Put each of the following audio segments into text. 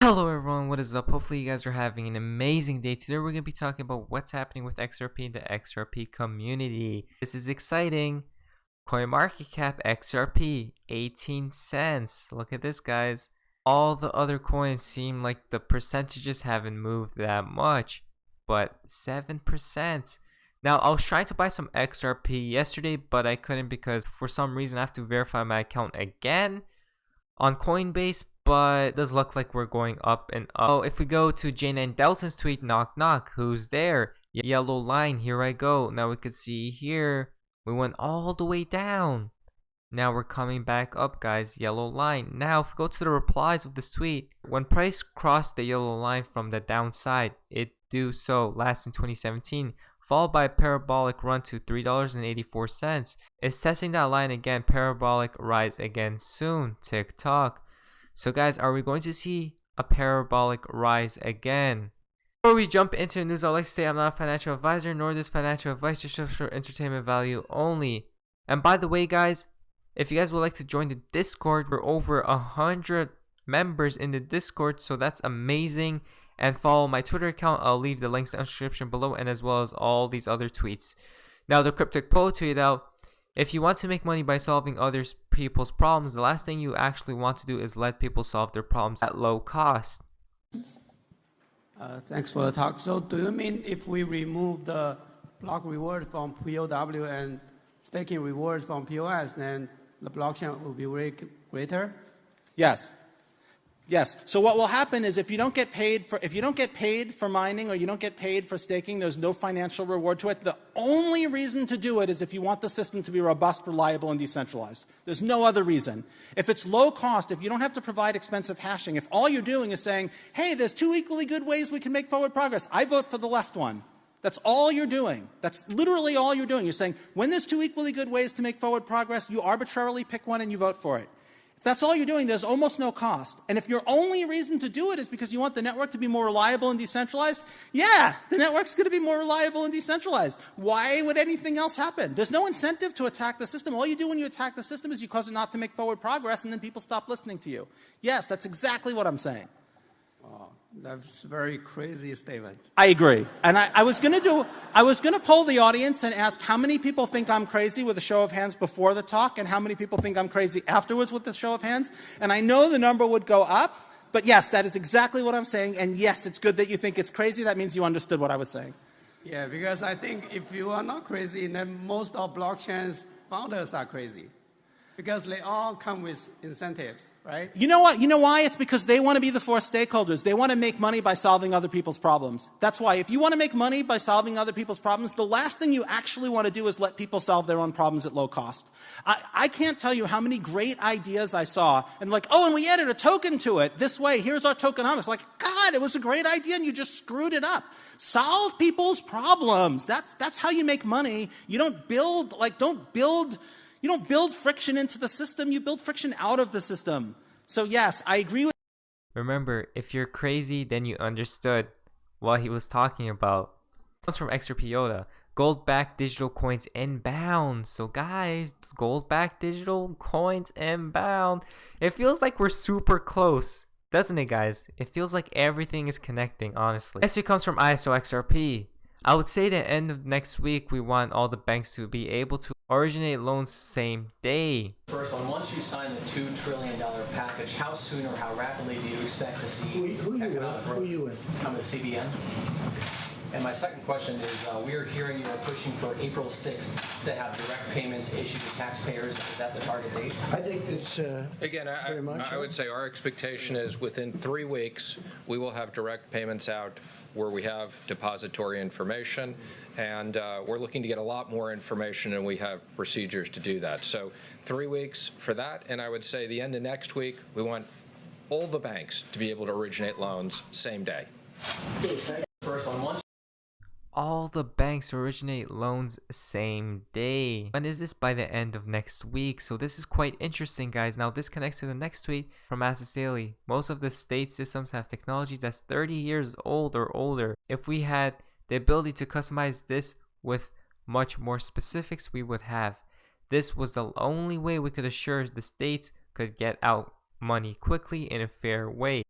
Hello everyone, what is up? Hopefully you guys are having an amazing day. Today we're going to be talking about what's happening with XRP in the XRP community. This is exciting. CoinMarketCap XRP, 18 cents. Look at this, guys. All the other coins seem like the percentages haven't moved that much, but 7%. Now, I was trying to buy some XRP yesterday, but I couldn't because for some reason I have to verify my account again on Coinbase. But it does look like we're going up and up. Oh, if we go to J9 Delton's tweet, knock knock, who's there? Yellow line, here I go. Now we could see here, we went all the way down. Now we're coming back up, guys, yellow line. Now if we go to the replies of this tweet, when price crossed the yellow line from the downside, it do so last in 2017. Followed by a parabolic run to $3.84. It's testing that line again, parabolic rise again soon, TikTok. So guys, are we going to see a parabolic rise again? Before we jump into the news, I'd like to say I'm not a financial advisor, nor this financial advice, just for entertainment value only. And by the way, guys, if you guys would like to join the Discord, we're over 100 members in the Discord, so that's amazing. And follow my Twitter account. I'll leave the links in the description below, and as well as all these other tweets. Now, the Cryptic Poe tweeted out, if you want to make money by solving other people's problems, the last thing you actually want to do is let people solve their problems at low cost. Thanks for the talk. So do you mean if we remove the block reward from POW and staking rewards from POS, then the blockchain will be way greater? Yes. Yes. So what will happen is if you don't get paid for mining, or you don't get paid for staking, there's no financial reward to it. The only reason to do it is if you want the system to be robust, reliable, and decentralized. There's no other reason. If it's low cost, if you don't have to provide expensive hashing, if all you're doing is saying, hey, there's two equally good ways we can make forward progress, I vote for the left one. That's all you're doing. That's literally all you're doing. You're saying, when there's two equally good ways to make forward progress, you arbitrarily pick one and you vote for it. If that's all you're doing, there's almost no cost. And if your only reason to do it is because you want the network to be more reliable and decentralized, yeah, the network's going to be more reliable and decentralized. Why would anything else happen? There's no incentive to attack the system. All you do when you attack the system is you cause it not to make forward progress, and then people stop listening to you. Yes, that's exactly what I'm saying. Oh, that's a very crazy statement. I agree. And I was going to poll the audience and ask how many people think I'm crazy with a show of hands before the talk, and how many people think I'm crazy afterwards with the show of hands. And I know the number would go up, but yes, that is exactly what I'm saying. And yes, it's good that you think it's crazy. That means you understood what I was saying. Yeah, because I think if you are not crazy, then most of blockchain's founders are crazy. Because they all come with incentives, right? You know what? You know why? It's because they want to be the forced stakeholders. They want to make money by solving other people's problems. That's why. If you want to make money by solving other people's problems, the last thing you actually want to do is let people solve their own problems at low cost. I can't tell you how many great ideas I saw, and like, oh, and we added a token to it this way. Here's our tokenomics. Like, God, it was a great idea, and you just screwed it up. Solve people's problems. That's how you make money. You don't build, you don't build friction into the system, you build friction out of the system. So yes, I agree with. Remember, if you're crazy, then you understood what he was talking about. It comes from XRP ADDRESS. Gold-backed digital coins inbound. So guys, gold-backed digital coins inbound. It feels like we're super close, doesn't it, guys? It feels like everything is connecting, honestly. Next, it comes from ISO XRP. I would say that end of next week, we want all the banks to be able to originate loans same day. First one, once you sign the $2 trillion package, how soon or how rapidly do you expect to see economic growth? Who you with? I'm with CBN. And my second question is, we are hearing you are pushing for April 6th to have direct payments issued to taxpayers. Is that the target date? I think it's Again, I would say our expectation is within 3 weeks, we will have direct payments out where we have depository information, and we're looking to get a lot more information, and we have procedures to do that. So 3 weeks for that, and I would say the end of next week, we want all the banks to be able to originate loans same day. First one, once all the banks originate loans same day. When is this? By the end of next week. So this is quite interesting, guys. Now this connects to the next tweet from Assets Daily. Most of the state systems have technology that's 30 years old or older. If we had the ability to customize this with much more specifics, we would have. This was the only way we could assure the states could get out money quickly in a fair way.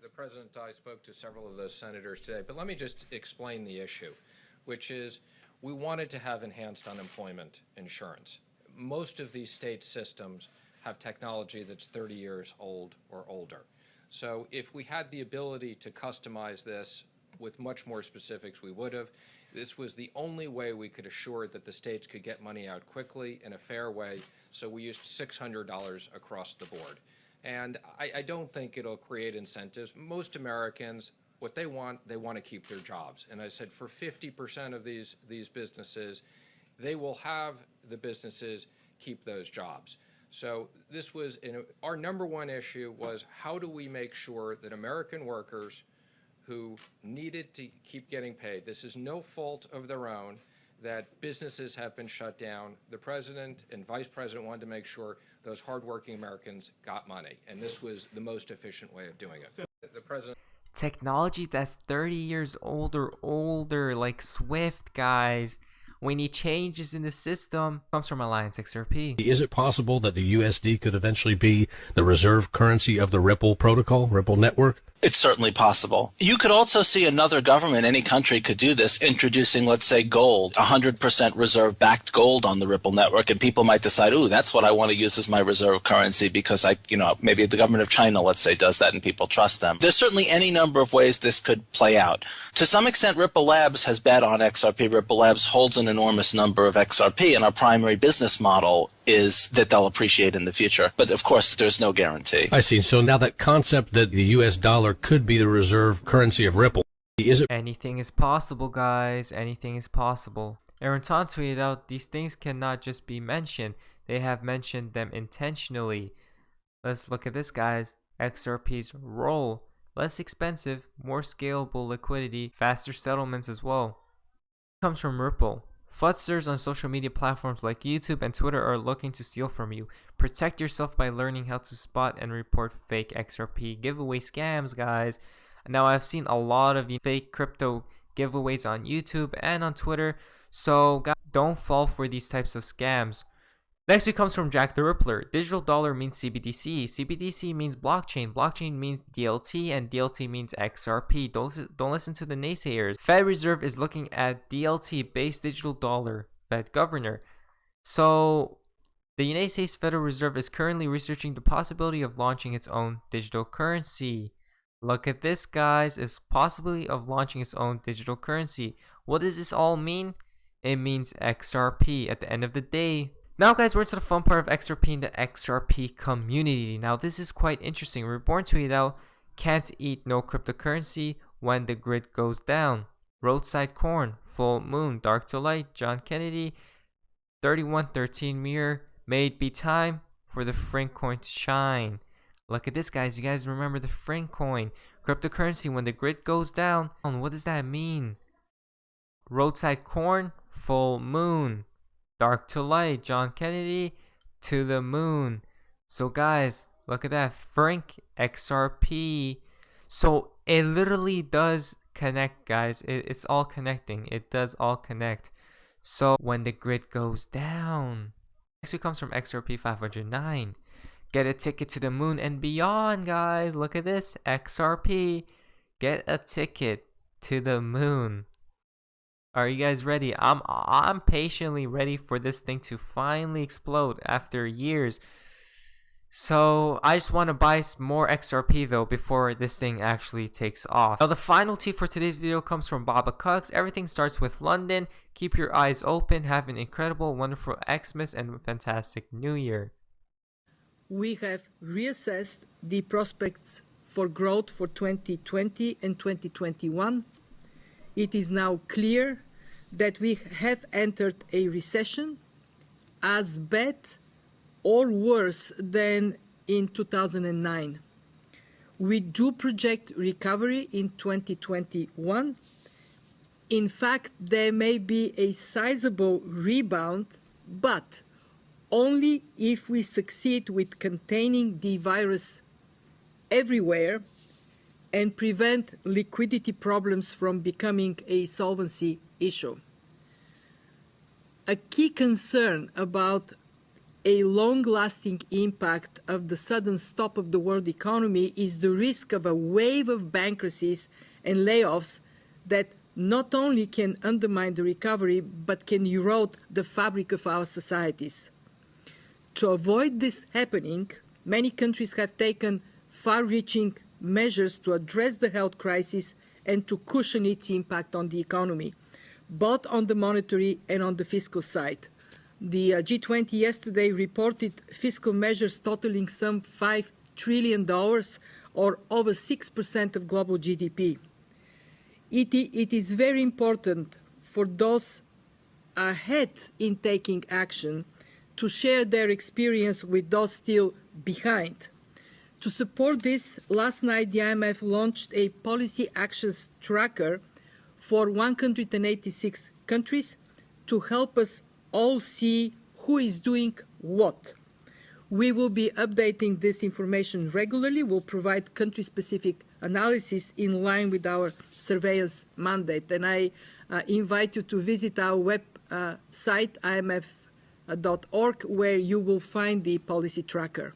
The President and I spoke to several of those senators today, but let me just explain the issue, which is we wanted to have enhanced unemployment insurance. Most of these state systems have technology that's 30 years old or older. So if we had the ability to customize this with much more specifics, we would have. This was the only way we could assure that the states could get money out quickly in a fair way, so we used $600 across the board. And I don't think it'll create incentives. Most Americans, what they want to keep their jobs. And I said for 50% of these businesses, they will have the businesses keep those jobs. So this was, our number one issue was how do we make sure that American workers who needed to keep getting paid, this is no fault of their own, that businesses have been shut down. The president and vice president wanted to make sure those hardworking Americans got money, and this was the most efficient way of doing it. The president. Technology that's 30 years old or older, like Swift, guys. We need changes in the system. Comes from Alliance XRP. Is it possible that the USD could eventually be the reserve currency of the Ripple protocol, Ripple network? It's certainly possible. You could also see another government, any country could do this, introducing, let's say, gold, 100% reserve-backed gold on the Ripple network, and people might decide, ooh, that's what I want to use as my reserve currency because maybe the government of China, let's say, does that and people trust them. There's certainly any number of ways this could play out. To some extent, Ripple Labs has bet on XRP. Ripple Labs holds an enormous number of XRP, and our primary business model is that they'll appreciate in the future. But of course, there's no guarantee. I see. So now that concept that the US dollar could be the reserve currency of Ripple, is it? Anything is possible, guys. Anything is possible. Aaron Ton tweeted out, these things cannot just be mentioned. They have mentioned them intentionally. Let's look at this, guys. XRP's role. Less expensive, more scalable liquidity, faster settlements as well. Comes from Ripple. Fuzzers on social media platforms like YouTube and Twitter are looking to steal from you. Protect yourself by learning how to spot and report fake XRP giveaway scams, guys. Now, I've seen a lot of fake crypto giveaways on YouTube and on Twitter, so guys, don't fall for these types of scams. Next week comes from Jack the Rippler. Digital dollar means CBDC. CBDC means blockchain. Blockchain means DLT, and DLT means XRP. Don't listen to the naysayers. Fed Reserve is looking at DLT-based digital dollar. Fed Governor. So, the United States Federal Reserve is currently researching the possibility of launching its own digital currency. Look at this, guys. It's possibility of launching its own digital currency. What does this all mean? It means XRP at the end of the day. Now, guys, we're into the fun part of XRP and the XRP community. Now, this is quite interesting. Reborn tweeted out, can't eat no cryptocurrency when the grid goes down. Roadside corn, full moon, dark to light, John Kennedy, 3113 mirror, may it be time for the Frank coin to shine. Look at this, guys. You guys remember the Frank coin. Cryptocurrency when the grid goes down. What does that mean? Roadside corn, full moon. Dark to light, John Kennedy to the moon. So guys, look at that, Frank XRP. So it literally does connect, guys. It's all connecting. It does all connect. So when the grid goes down. Next week comes from XRP 509. Get a ticket to the moon and beyond, guys. Look at this, XRP. Get a ticket to the moon. Are you guys ready? I'm patiently ready for this thing to finally explode after years. So I just want to buy more XRP though before this thing actually takes off. Now the final tweet for today's video comes from Baba Cucks. Everything starts with London. Keep your eyes open. Have an incredible, wonderful Xmas and fantastic New Year. We have reassessed the prospects for growth for 2020 and 2021. It is now clear that we have entered a recession as bad or worse than in 2009. We do project recovery in 2021. In fact, there may be a sizable rebound, but only if we succeed with containing the virus everywhere and prevent liquidity problems from becoming a solvency issue. A key concern about a long-lasting impact of the sudden stop of the world economy is the risk of a wave of bankruptcies and layoffs that not only can undermine the recovery, but can erode the fabric of our societies. To avoid this happening, many countries have taken far-reaching measures to address the health crisis and to cushion its impact on the economy, both on the monetary and on the fiscal side. The G20 yesterday reported fiscal measures totaling some $5 trillion, or over 6% of global GDP. It is very important for those ahead in taking action to share their experience with those still behind. To support this, last night the IMF launched a policy actions tracker for 186 countries to help us all see who is doing what. We will be updating this information regularly. We'll provide country-specific analysis in line with our surveillance mandate. And I invite you to visit our website, imf.org, where you will find the policy tracker.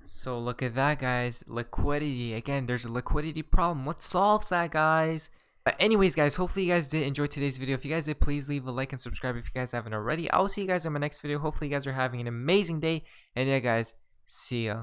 So look at that, guys. Liquidity. Again, there's a liquidity problem. What solves that, guys? But anyways, guys, hopefully you guys did enjoy today's video. If you guys did, please leave a like and subscribe if you guys haven't already. I will see you guys in my next video. Hopefully you guys are having an amazing day. And yeah, guys, see ya.